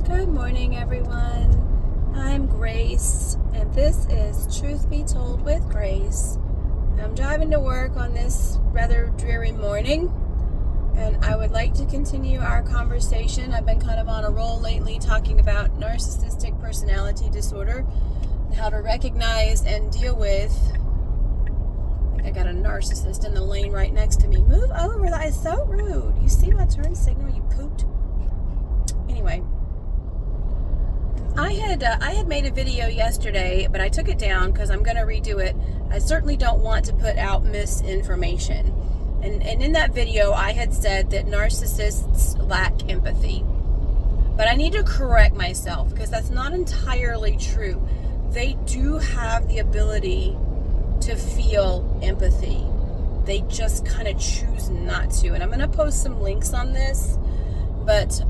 Good morning, everyone. I'm Grace, and this is Truth Be Told with Grace. I'm driving to work on this rather dreary morning, and I would like to continue our conversation. I've been kind of on a roll lately talking about narcissistic personality disorder and how to recognize and deal with. I think I got a narcissist in the lane right next to me. Move over, that is so rude. You see my turn signal, you pooped? Anyway. I had made a video yesterday, but I took it down because I'm going to redo it. I certainly don't want to put out misinformation. And in that video, I had said that narcissists lack empathy. But I need to correct myself because that's not entirely true. They do have the ability to feel empathy. They just kind of choose not to. And I'm going to post some links on this. But,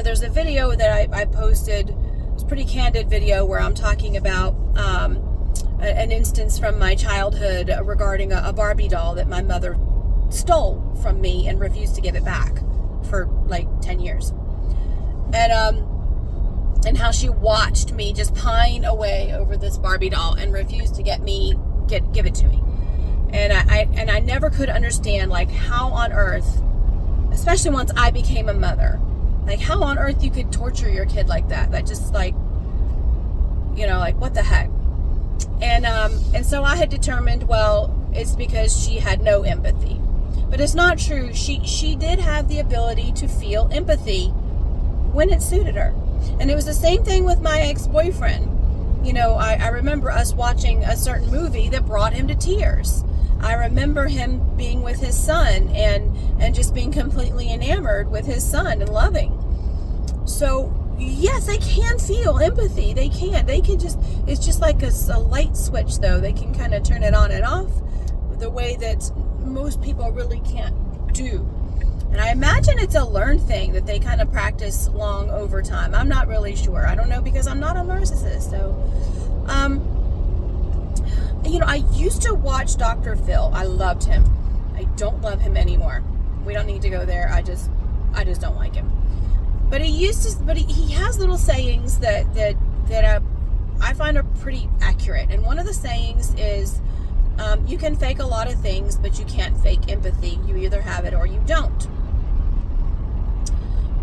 there's a video that I posted. It's a pretty candid video where I'm talking about an instance from my childhood regarding a Barbie doll that my mother stole from me and refused to give it back for like 10 years. And how she watched me just pine away over this Barbie doll and refused to give it to me. And I never could understand like how on earth, especially once I became a mother, like how on earth you could torture your kid like that. That just like what the heck? And so I had determined, well, it's because she had no empathy. But it's not true. She did have the ability to feel empathy when it suited her. And it was the same thing with my ex-boyfriend. I remember us watching a certain movie that brought him to tears. I remember him being with his son and just being completely enamored with his son and loving. So, yes, they can feel empathy. They can just, it's just like a light switch, though. They can kind of turn it on and off the way that most people really can't do. And I imagine it's a learned thing that they kind of practice long over time. I'm not really sure. I don't know because I'm not a narcissist. So, I used to watch Dr. Phil. I loved him. I don't love him anymore. We don't need to go there. I just don't like him. But he has little sayings that I find are pretty accurate. And one of the sayings is, you can fake a lot of things, but you can't fake empathy. You either have it or you don't.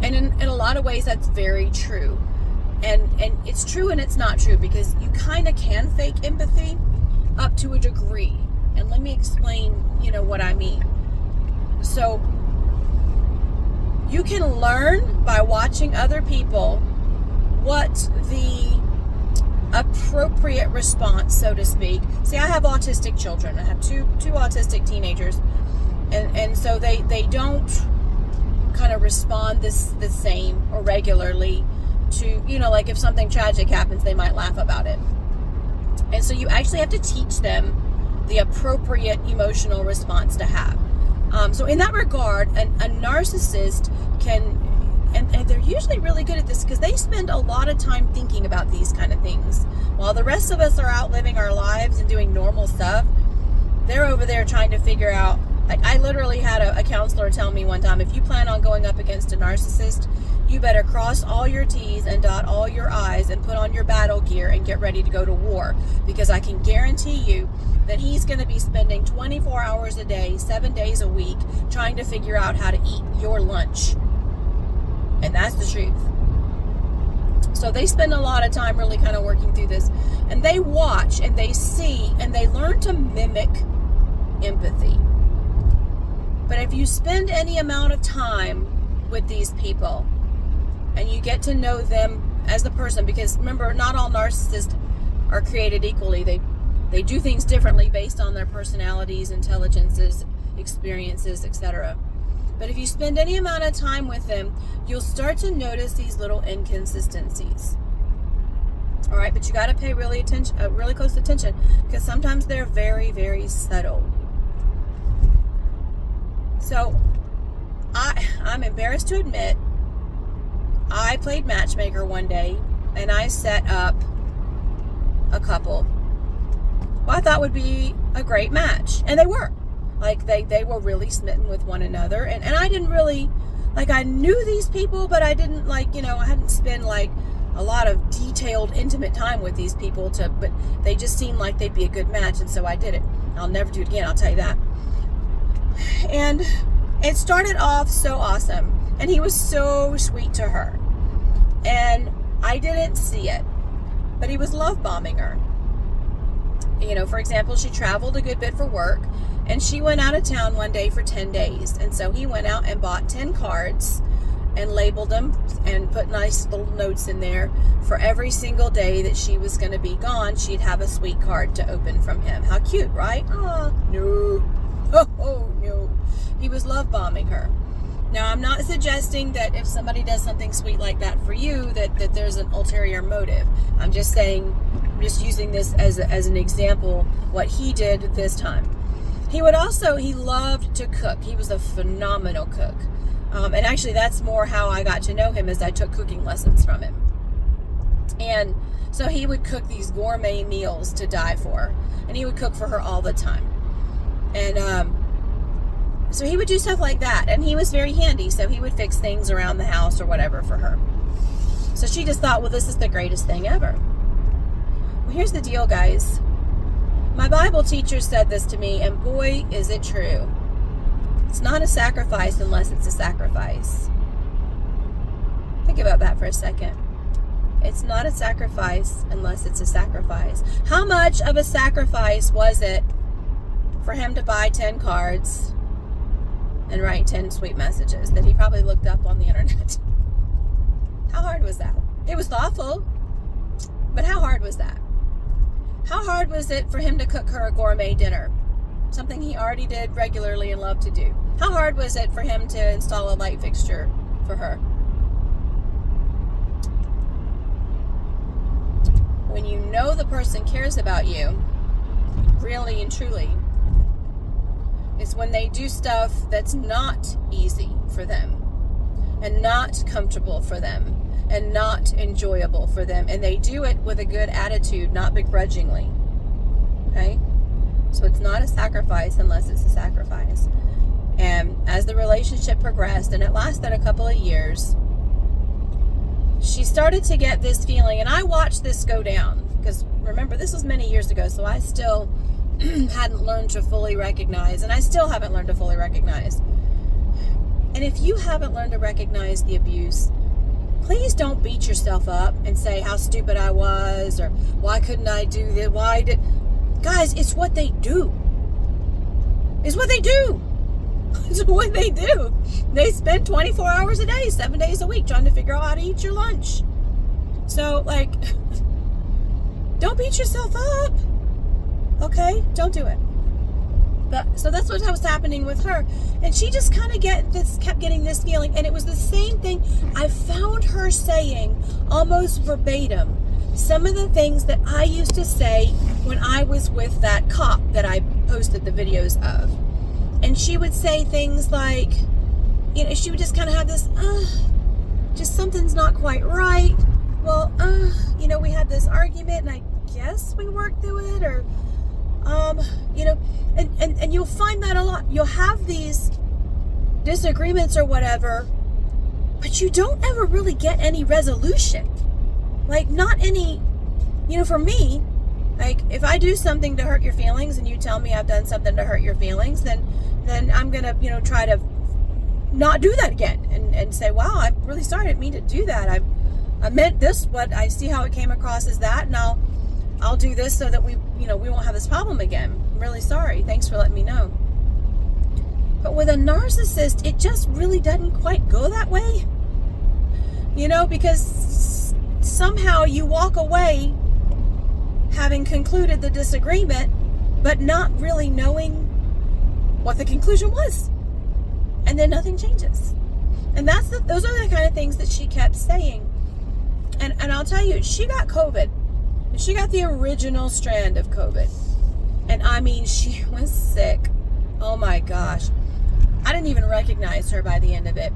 And in a lot of ways, that's very true. And it's true and it's not true because you kind of can fake empathy up to a degree. And let me explain, what I mean. So you can learn by watching other people what the appropriate response, so to speak. See, I have autistic children. I have two autistic teenagers. And so they don't kind of respond the same or regularly to, like if something tragic happens, they might laugh about it. And so you actually have to teach them the appropriate emotional response to have. So in that regard, a narcissist can, and they're usually really good at this because they spend a lot of time thinking about these kind of things. While the rest of us are out living our lives and doing normal stuff, they're over there trying to figure out, like I literally had a counselor tell me one time, if you plan on going up against a narcissist, you better cross all your T's and dot all your I's and put on your battle gear and get ready to go to war. Because I can guarantee you that he's going to be spending 24 hours a day, 7 days a week, trying to figure out how to eat your lunch. And that's the truth. So they spend a lot of time really kind of working through this. And they watch and they see and they learn to mimic empathy. But if you spend any amount of time with these people and you get to know them as the person, because remember, not all narcissists are created equally. They do things differently based on their personalities, intelligences, experiences, etc. But if you spend any amount of time with them, you'll start to notice these little inconsistencies. All right, but you got to pay really close attention because sometimes they're very, very subtle. So I'm embarrassed to admit, I played matchmaker one day and I set up a couple who I thought would be a great match. And they were. Like they were really smitten with one another. And I didn't really Like, I knew these people, but I didn't, like, I hadn't spent, like, a lot of detailed, intimate time with these people but they just seemed like they'd be a good match, and so I did it. I'll never do it again, I'll tell you that. And it started off so awesome, and he was so sweet to her, and I didn't see it, but he was love bombing her. For example, she traveled a good bit for work, and she went out of town one day for 10 days. And so he went out and bought 10 cards and labeled them and put nice little notes in there for every single day that she was going to be gone. She'd have a sweet card to open from him. How cute, right? Oh, no. Oh, no. He was love bombing her. Now, I'm not suggesting that if somebody does something sweet like that for you, that there's an ulterior motive. I'm just saying, just using this as an example, what he did this time. He loved to cook. He was a phenomenal cook. And actually, that's more how I got to know him, as I took cooking lessons from him. And so he would cook these gourmet meals to die for. And he would cook for her all the time. And so he would do stuff like that. And he was very handy. So he would fix things around the house or whatever for her. So she just thought, well, this is the greatest thing ever. Well, here's the deal, guys. My Bible teacher said this to me, and boy, is it true. It's not a sacrifice unless it's a sacrifice. Think about that for a second. It's not a sacrifice unless it's a sacrifice. How much of a sacrifice was it for him to buy 10 cards and write 10 sweet messages that he probably looked up on the internet? How hard was that? It was thoughtful, but how hard was that? How hard was it for him to cook her a gourmet dinner? Something he already did regularly and loved to do. How hard was it for him to install a light fixture for her? When you know the person cares about you, really and truly, it's when they do stuff that's not easy for them, and not comfortable for them, and not enjoyable for them, and they do it with a good attitude, not begrudgingly. Okay? So it's not a sacrifice unless it's a sacrifice. And as the relationship progressed, and it lasted a couple of years, she started to get this feeling, and I watched this go down, because remember, this was many years ago, so I still hadn't learned to fully recognize, and I still haven't learned to fully recognize. And if you haven't learned to recognize the abuse, please don't beat yourself up and say how stupid I was, or why couldn't I do that? Guys, it's what they do. It's what they do. It's what they do. They spend 24 hours a day, 7 days a week, trying to figure out how to eat your lunch. So, don't beat yourself up. Okay? Don't do it. So that's what was happening with her. And she just kind of kept getting this feeling. And it was the same thing I found her saying almost verbatim. Some of the things that I used to say when I was with that cop that I posted the videos of. And she would say things like, she would just kind of have this, just something's not quite right. Well, we had this argument, and I guess we worked through it, or, and you'll find that a lot. You'll have these disagreements or whatever, but you don't ever really get any resolution. Not any, for me, if I do something to hurt your feelings and you tell me I've done something to hurt your feelings, then I'm going to, try to not do that again and say, wow, I'm really sorry. I didn't mean to do that. I meant this, but I see how it came across as that, and I'll do this so that we won't have this problem again. I'm really sorry. Thanks for letting me know. But with a narcissist, it just really doesn't quite go that way. Because somehow you walk away having concluded the disagreement, but not really knowing what the conclusion was. And then nothing changes. And those are the kind of things that she kept saying. And I'll tell you, she got COVID. And she got the original strand of COVID. And I mean, she was sick. Oh my gosh. I didn't even recognize her by the end of it.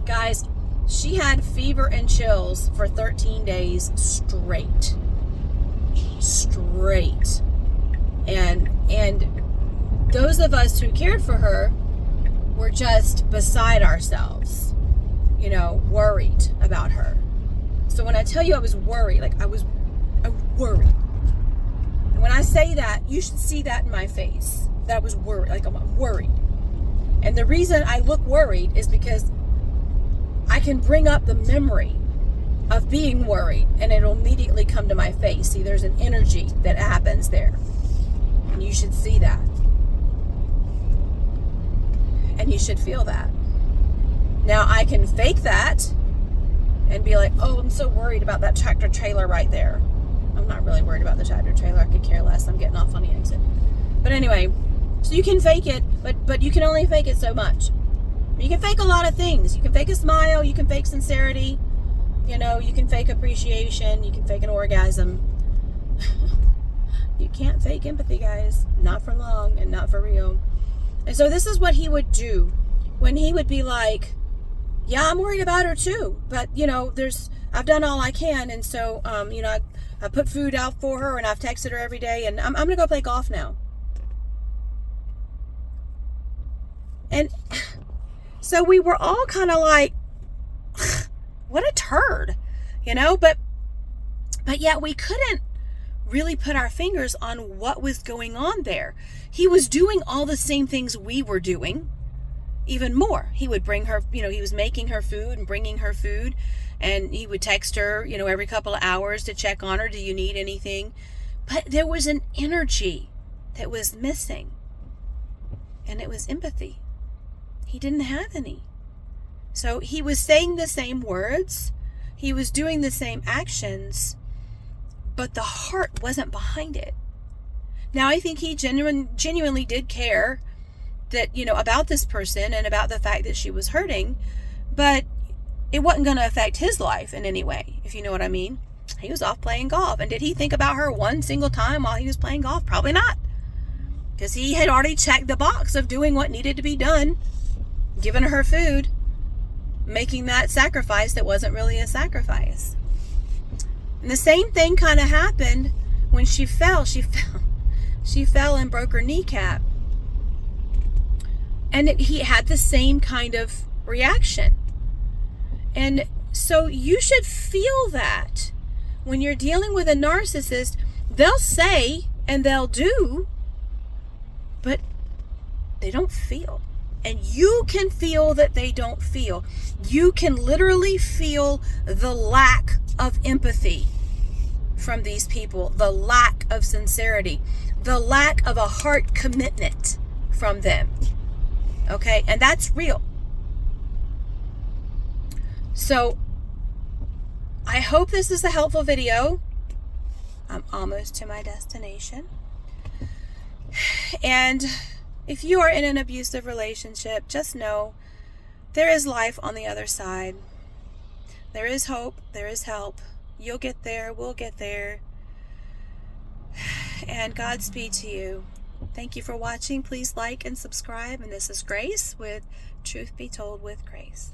Guys, she had fever and chills for 13 days straight. And those of us who cared for her were just beside ourselves, worried about her. So when I tell you I was worried, I was worried. And when I say that, you should see that in my face, that I was worried, I'm worried. And the reason I look worried is because I can bring up the memory of being worried and it'll immediately come to my face. See, there's an energy that happens there. And you should see that. And you should feel that. Now I can fake that and be like, oh, I'm so worried about that tractor trailer right there. I'm not really worried about the tractor trailer. I could care less. I'm getting off on the exit. But anyway, so you can fake it, but you can only fake it so much. You can fake a lot of things. You can fake a smile. You can fake sincerity. You can fake appreciation. You can fake an orgasm. You can't fake empathy, guys. Not for long and not for real. And so this is what he would do when he would be like, yeah, I'm worried about her too. But, I've done all I can. And so, I put food out for her and I've texted her every day and I'm going to go play golf now. And so we were all kind of like, what a turd, but yet we couldn't really put our fingers on what was going on there. He was doing all the same things we were doing, even more. He would bring her, he was making her food and bringing her food, and he would text her, every couple of hours to check on her. Do you need anything? But there was an energy that was missing, and it was empathy. He didn't have any. So he was saying the same words, he was doing the same actions, but the heart wasn't behind it. Now, I think he genuinely did care that, about this person and about the fact that she was hurting, but it wasn't going to affect his life in any way, if you know what I mean. He was off playing golf. And did he think about her one single time while he was playing golf? Probably not. Because he had already checked the box of doing what needed to be done, giving her food, making that sacrifice that wasn't really a sacrifice. And the same thing kind of happened when she fell. She fell and broke her kneecap. And he had the same kind of reaction. And so you should feel that when you're dealing with a narcissist. They'll say and they'll do, but they don't feel. And you can feel that they don't feel. You can literally feel the lack of empathy from these people, the lack of sincerity, the lack of a heart commitment from them. Okay? And that's real. So, I hope this is a helpful video. I'm almost to my destination. And if you are in an abusive relationship, just know there is life on the other side. There is hope. There is help. You'll get there. We'll get there. And Godspeed to you. Thank you for watching. Please like and subscribe. And this is Grace with Truth Be Told with Grace.